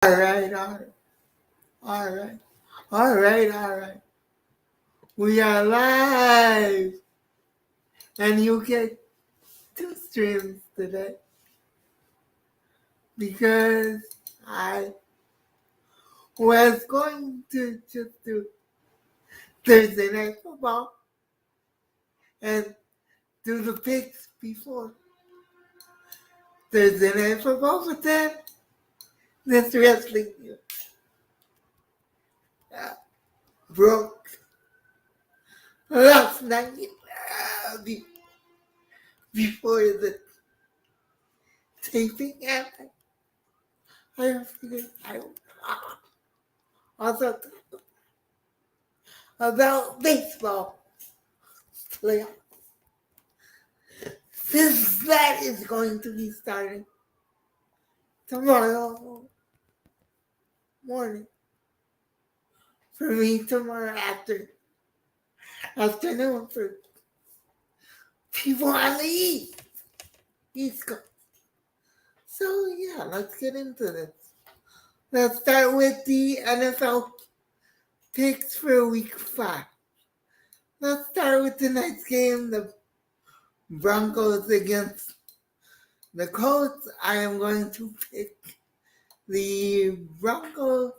All right, all right, all right, all right, all right. We are live, and you get 2 streams today because I was going to just do Thursday night football and do the picks before Thursday night football, but then this wrestling uh, broke last night before the taping, and I figured I would also talk about baseball playoffs. Since that is going to be starting tomorrow morning, for me tomorrow afternoon for people on the East Coast. So yeah, let's get into this. Let's start with the NFL picks for week 5. Let's start with tonight's game, the Broncos against the Colts. I am going to pick the Broncos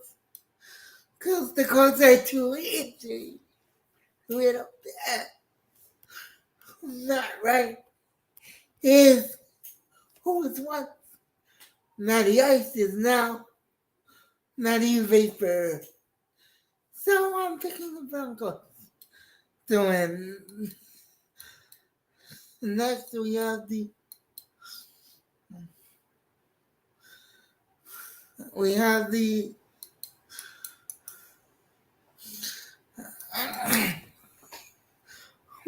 because the Colts are too injured. Little bit. Not right. Is who was once Natty Ice is now Natty Vapor. So I'm picking the Broncos to win. Next we have the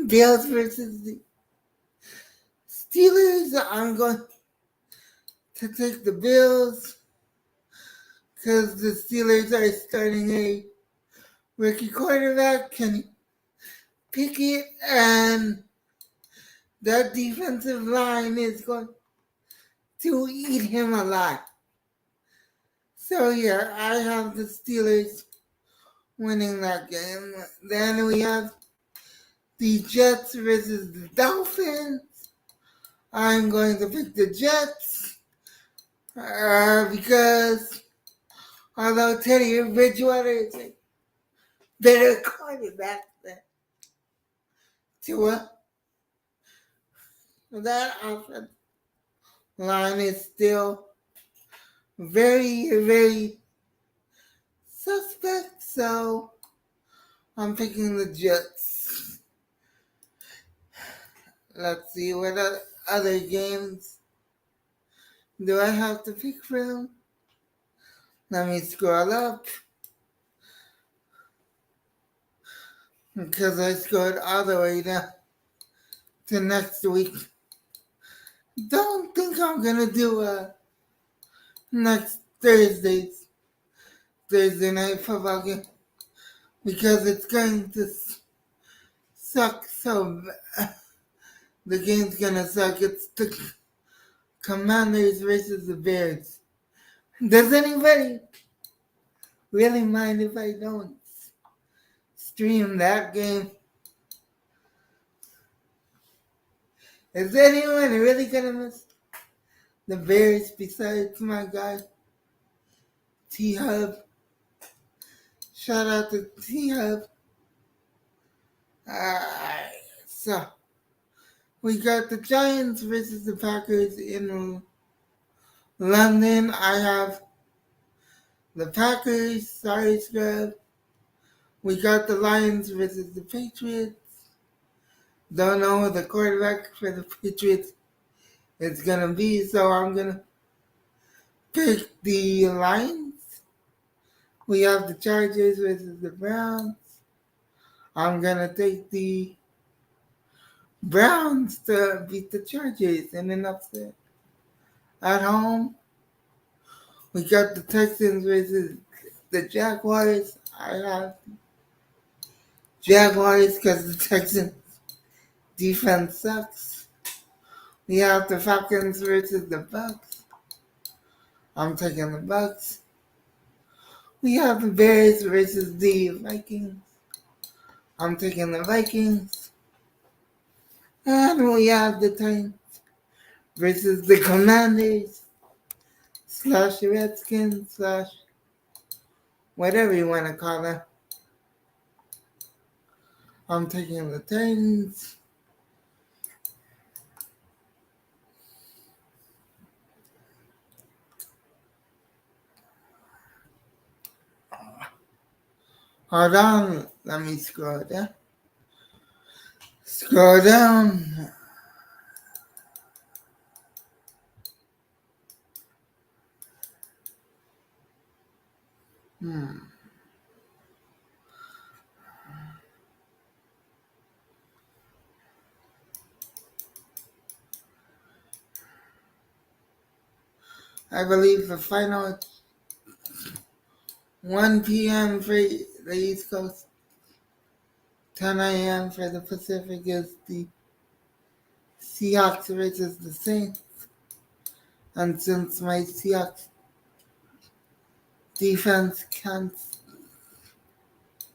Bills versus the Steelers. I'm going to take the Bills because the Steelers are starting a rookie quarterback, Kenny Pickett, and that defensive line is going to eat him alive. So yeah, I have the Steelers winning that game. Then we have the Jets versus the Dolphins. I'm going to pick the Jets because although Teddy Bridgewater is a better quarterback than Tua, that offensive line is still very, very suspect. So I'm picking the Jets. Let's see what other games do I have to pick from. Let me scroll up because I scrolled all the way down to next week. Don't think I'm gonna do a next Thursday night football game because it's going to suck. So the game's gonna suck. It's the Commanders versus the Bears. Does anybody really mind if I don't stream that game? Is anyone really gonna miss the Bears besides my guy T-Hub? Shout out to T-Hub. So we got the Giants versus the Packers in London. I have the Packers. Sorry, Scrub. We got the Lions versus the Patriots. Don't know who the quarterback for the Patriots is gonna be, so I'm gonna pick the Lions. We have the Chargers versus the Browns. I'm gonna take the Browns to beat the Chargers in an upset. At home, we got the Texans versus the Jaguars. I have Jaguars because the Texans defense sucks. We have the Falcons versus the Bucks. I'm taking the Bucks. We have the Bears versus the Vikings. I'm taking the Vikings. And we have the Titans versus the Commanders slash Redskins slash whatever you want to call them. I'm taking the Titans. Hold on, let me scroll down. Scroll down. I believe the final 1 p.m. for the East Coast, 10 a.m. for the Pacific is the Seahawks versus the Saints. And since my Seahawks defense can't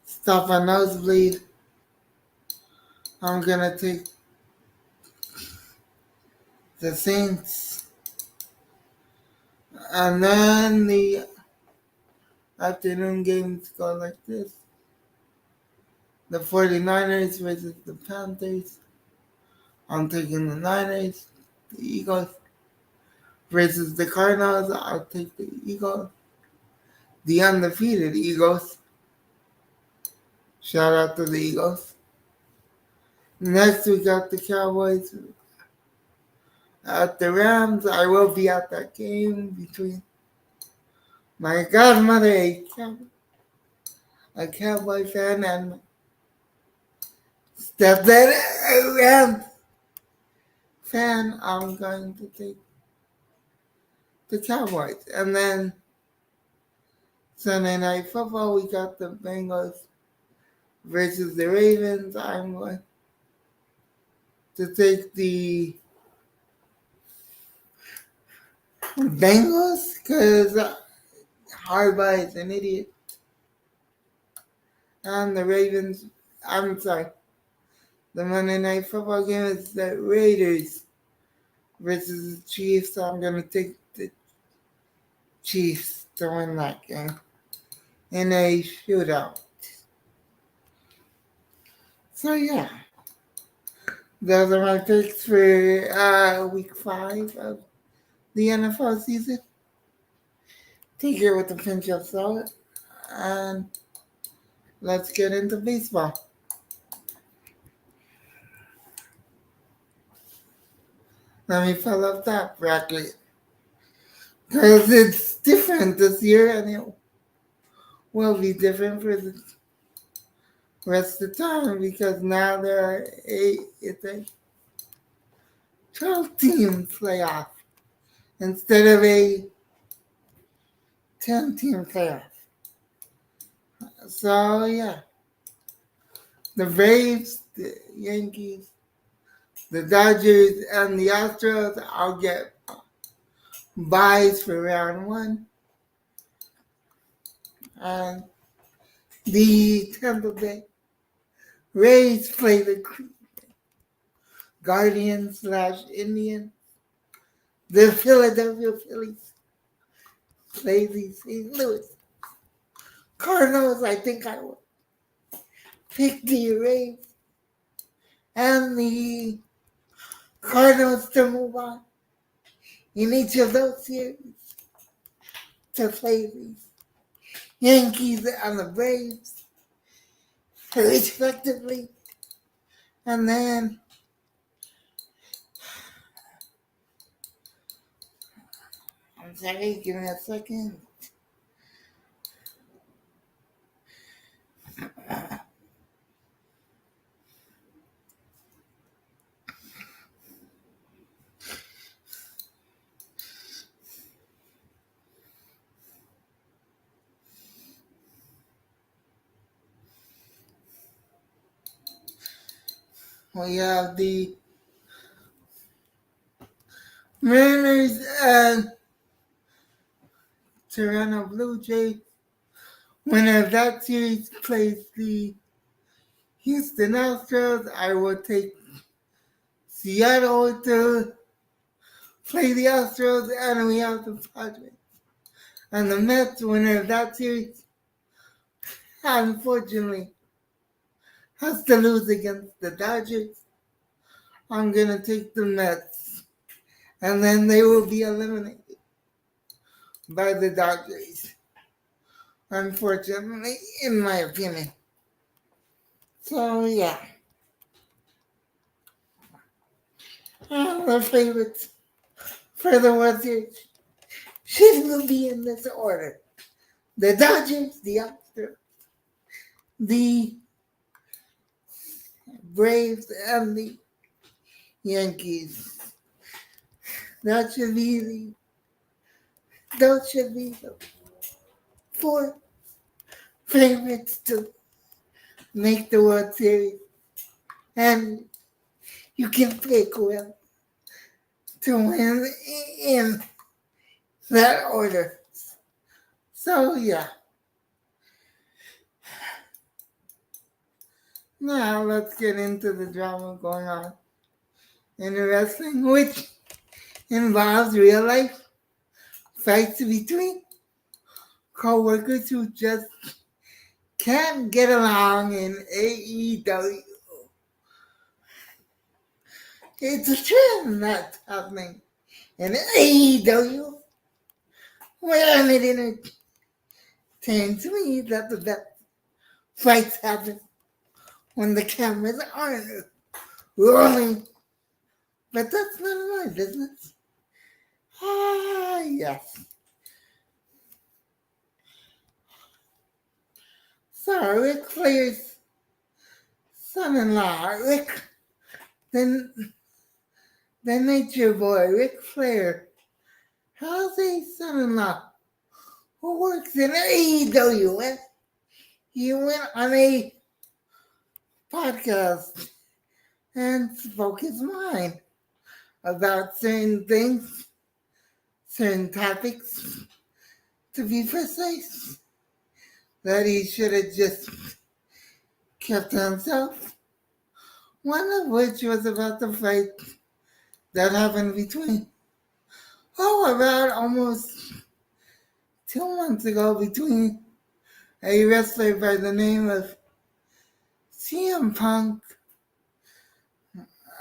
stop a nosebleed, I'm going to take the Saints. And then the afternoon games go like this. The 49ers versus the Panthers. I'm taking the Niners. The Eagles versus the Cardinals. I'll take the Eagles. The undefeated Eagles. Shout out to the Eagles. Next we got the Cowboys at the Rams. I will be at that game between my godmother, a Cowboy fan, and my stepdad, a Rams fan. I'm going to take the Cowboys. And then Sunday Night Football, we got the Bengals versus the Ravens. I'm going to take the Bengals because Harbaugh is an idiot. And the Ravens, I'm sorry, the Monday Night Football game is the Raiders versus the Chiefs. So I'm going to take the Chiefs to win that game in a shootout. So yeah, those are my picks for week 5 of the NFL season. Take it with a pinch of salt, and let's get into baseball. Let me fill up that bracket because it's different this year, and it will be different for the rest of the time because now there are it's a 12-team playoff instead of a 10-team playoff. So yeah, the Braves, the Yankees, the Dodgers, and the Astros, I'll get buys for round 1. And the Tampa Bay Rays play the Guardians slash Indians. The Philadelphia Phillies play the St. Louis Cardinals. I think I will pick the Rays and the Cardinals to move on in each of those series to play the Yankees and the Braves respectively. And then I'm sorry, give me a second. We have the Mariners and Toronto Blue Jays winner of that series plays the Houston Astros. I will take Seattle to play the Astros, and we have the Padres. And the Mets, winner of that series, unfortunately, has to lose against the Dodgers. I'm going to take the Mets. And then they will be eliminated by the Dodgers. Unfortunately, in my opinion. So, yeah. The favorites for the World Series should be in this order. The Dodgers, the Astros, the Braves, and the Yankees. Those should be the 4 favorites to make the World Series. And you can pick well to win in that order. So, yeah. Now, let's get into the drama going on in wrestling, which involves real life fights between co-workers who just can't get along in AEW. It's a trend that's happening in AEW, where it entertains me that the best fights happen when the cameras aren't rolling. But that's none of my business. Yes. So, Ric Flair's son-in-law, the Nature Boy, Ric Flair, has a son-in-law who works in AEW, and he went on a podcast and spoke his mind about certain things, certain topics, to be precise, that he should have just kept to himself. One of which was about the fight that happened about almost 2 months ago between a wrestler by the name of CM Punk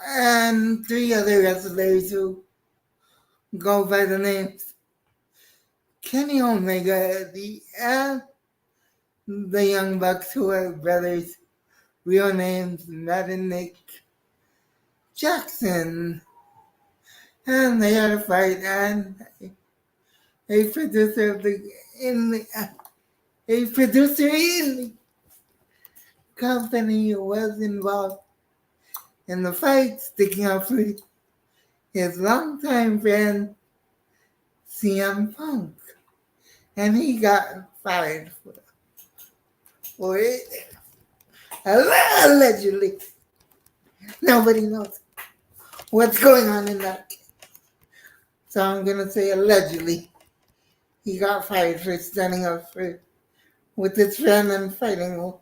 and 3 other wrestlers who go by the names Kenny Omega and the Young Bucks, who are brothers, real names Matt and Nick Jackson. And they had a fight, and a producer in the company was involved in the fight, sticking up for his longtime friend CM Punk, and he got fired for it. Allegedly, nobody knows what's going on in that case. So I'm gonna say allegedly, he got fired for standing up with his friend and fighting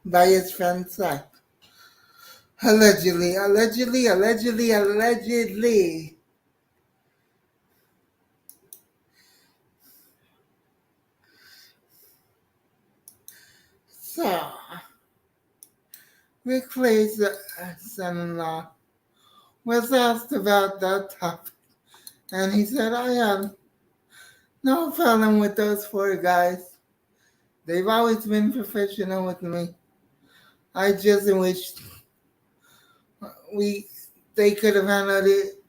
by his friend's side. Allegedly. So, Ric Flair's son-in-law was asked about that topic, and he said, I have no problem with those 4 guys. They've always been professional with me. I just wish they could have handled it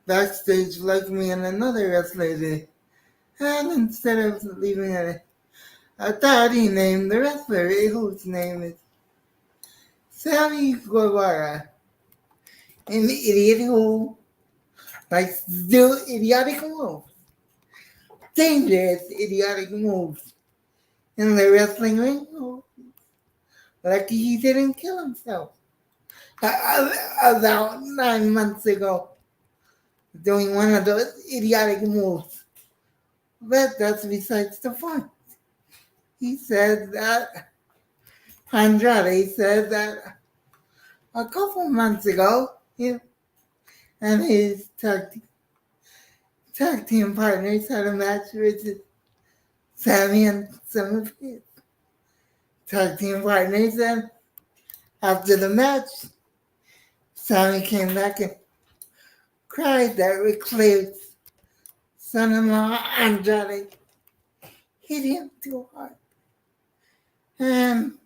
backstage like me and another wrestler did. And instead of leaving it, I thought he named the wrestler, whose name is Sammy Guevara, an idiot who likes to do idiotic moves, dangerous idiotic moves in the wrestling ring. Lucky he didn't kill himself about 9 months ago, doing one of those idiotic moves But that's besides the point. He said that Andrade said that a couple months ago, him and his tag team partners had a match with Sammy and some of his tag team partners. And after the match, Sammy came back and cried that Ric Flair's son-in-law Andrade hit him too hard. And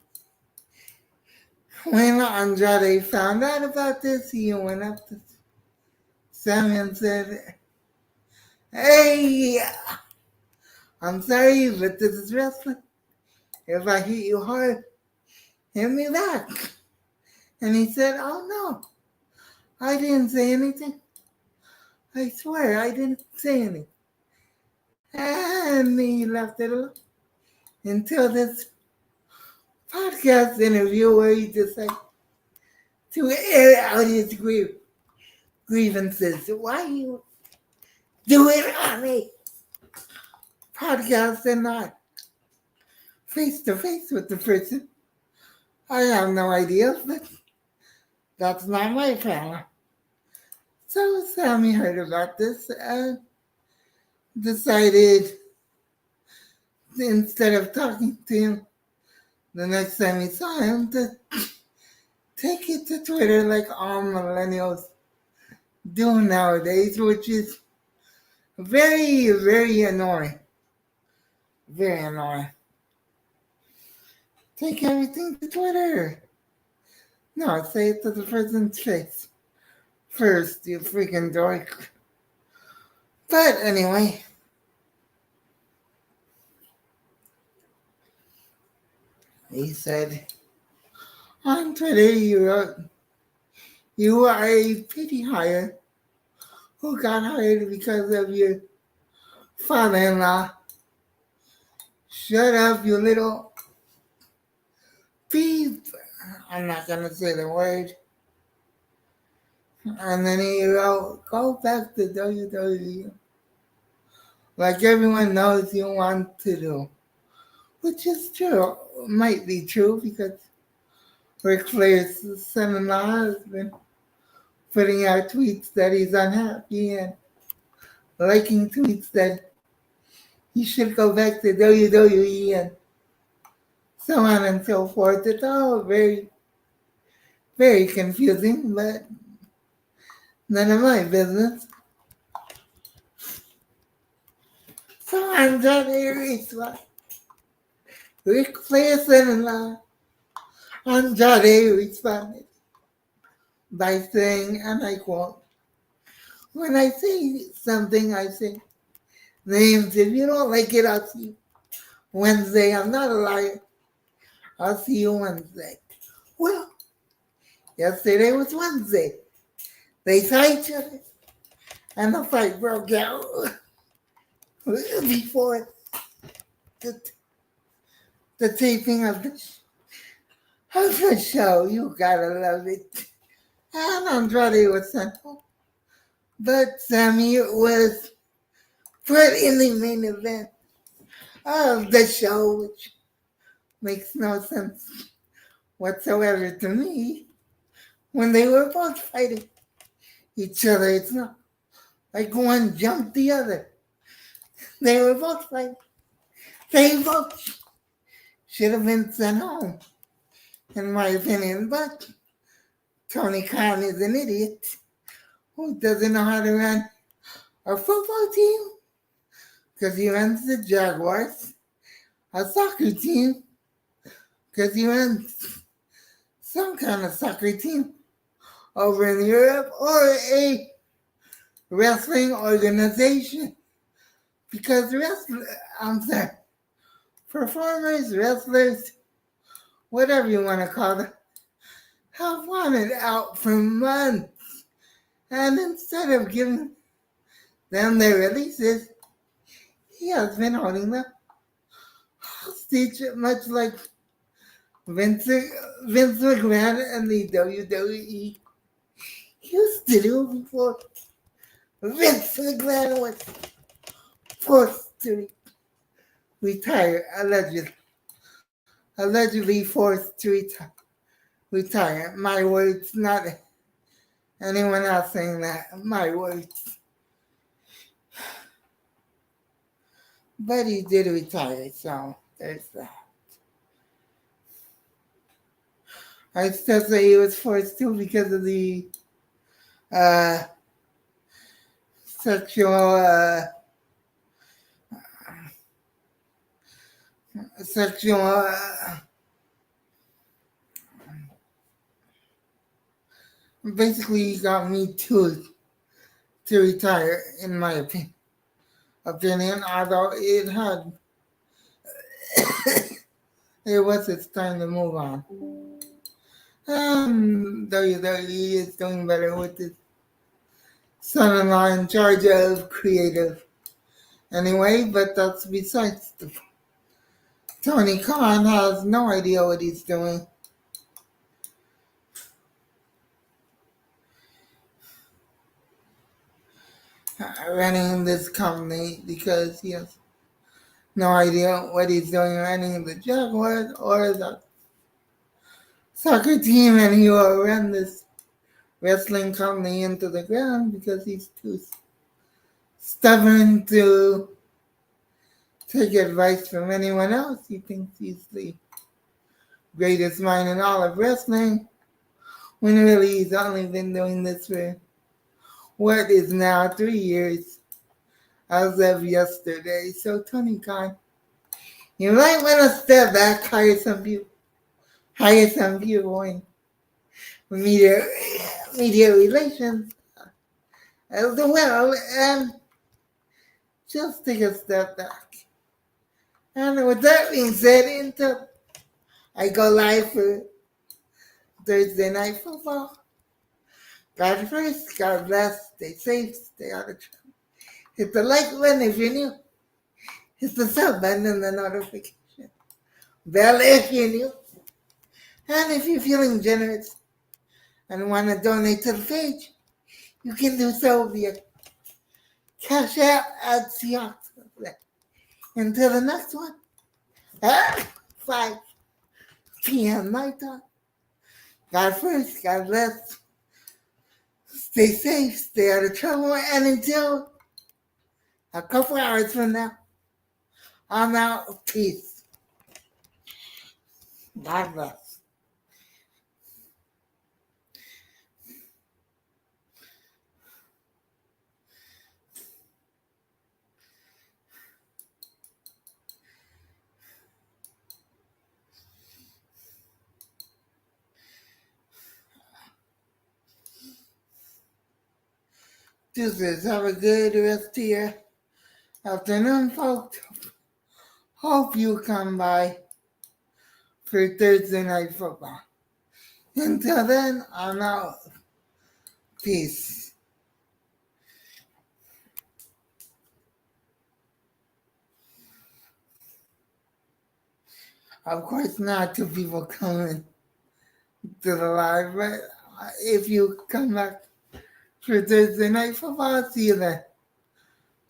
when Andrade found out about this, he went up to Sammy and said, "Hey, I'm sorry, but this is wrestling. If I hit you hard, hit me back." And he said, "Oh no, I didn't say anything. I swear I didn't say anything." And he left it alone until this podcast interview where he decided to air out his grievances. Why you do it on a podcast and not face to face with the person? I have no idea, but that's not my problem. So Sammy heard about this and decided, instead of talking to him the next time he saw him, to take it to Twitter like all millennials do nowadays, which is very, very annoying. Very annoying. Take everything to Twitter. No, say it to the person's face first, you freaking dork. But anyway, he said on Twitter, you wrote, "You are a pity hire who got hired because of your father-in-law. Shut up, you little beep." I'm not going to say the word. And then he wrote, "Go back to WWE like everyone knows you want to do." Which is true. Might be true because Ric Flair's son-in-law has been putting out tweets that he's unhappy and liking tweets that he should go back to WWE and so on and so forth. It's all very, very confusing, but none of my business. So Andrade responded. Ric Flair's son-in-law Andrade responded by saying, and I quote, "When I say something, I say names. If you don't like it, I'll see you Wednesday. I'm not a liar. I'll see you Wednesday." Well, yesterday was Wednesday. They saw each other, and the fight broke out before the taping of the show. You gotta love it. And Andrade was sent home. But Sammy was put in the main event of the show, which makes no sense whatsoever to me. When they were both fighting each other, it's not like one jumped the other. They were both fighting. They both should have been sent home, in my opinion. But Tony Khan is an idiot who doesn't know how to run a football team because he runs the Jaguars, a soccer team because he runs some kind of soccer team over in Europe, or a wrestling organization because performers, wrestlers, whatever you want to call them, have wanted out for months. And instead of giving them their releases, he has been holding them hostage, much like Vince McMahon and the WWE used to do before Vince McMahon was forced to retire, allegedly forced to retire. My words, not anyone else saying that. My words. But he did retire, so there's that. I still say he was forced to because of the uh, sexual basically he got me to retire, in my opinion, although it was its time to move on. WWE is doing better with his son-in-law in charge of creative anyway, but that's besides the point. Tony Khan has no idea what he's doing. Running this company because he has no idea what he's doing running the Jaguars or the soccer team, and he will run this wrestling company into the ground because he's too stubborn to take advice from anyone else. He thinks he's the greatest mind in all of wrestling, when really he's only been doing this for what is now 3 years as of yesterday. So Tony Khan, you might want to step back, hire some people in media relations as well, and just take a step back. And with that being said, until I go live for Thursday Night Football, God first, God bless, stay safe, stay out of trouble. Hit the like button if you're new. Hit the sub button and the notification bell if you're new. And if you're feeling generous and want to donate to the page, you can do so via Cash App at Seahawks. Until the next one, at 5 p.m. night time. God first, God bless. Stay safe, stay out of trouble, and until a couple hours from now, I'm out. Peace. God bless. Deuces, have a good rest of your afternoon, folks. Hope you come by for Thursday Night Football. Until then, I'm out. Peace. Of course, not two people coming to the live, but if you come back for Thursday Night Football, I'll see you there.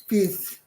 Peace.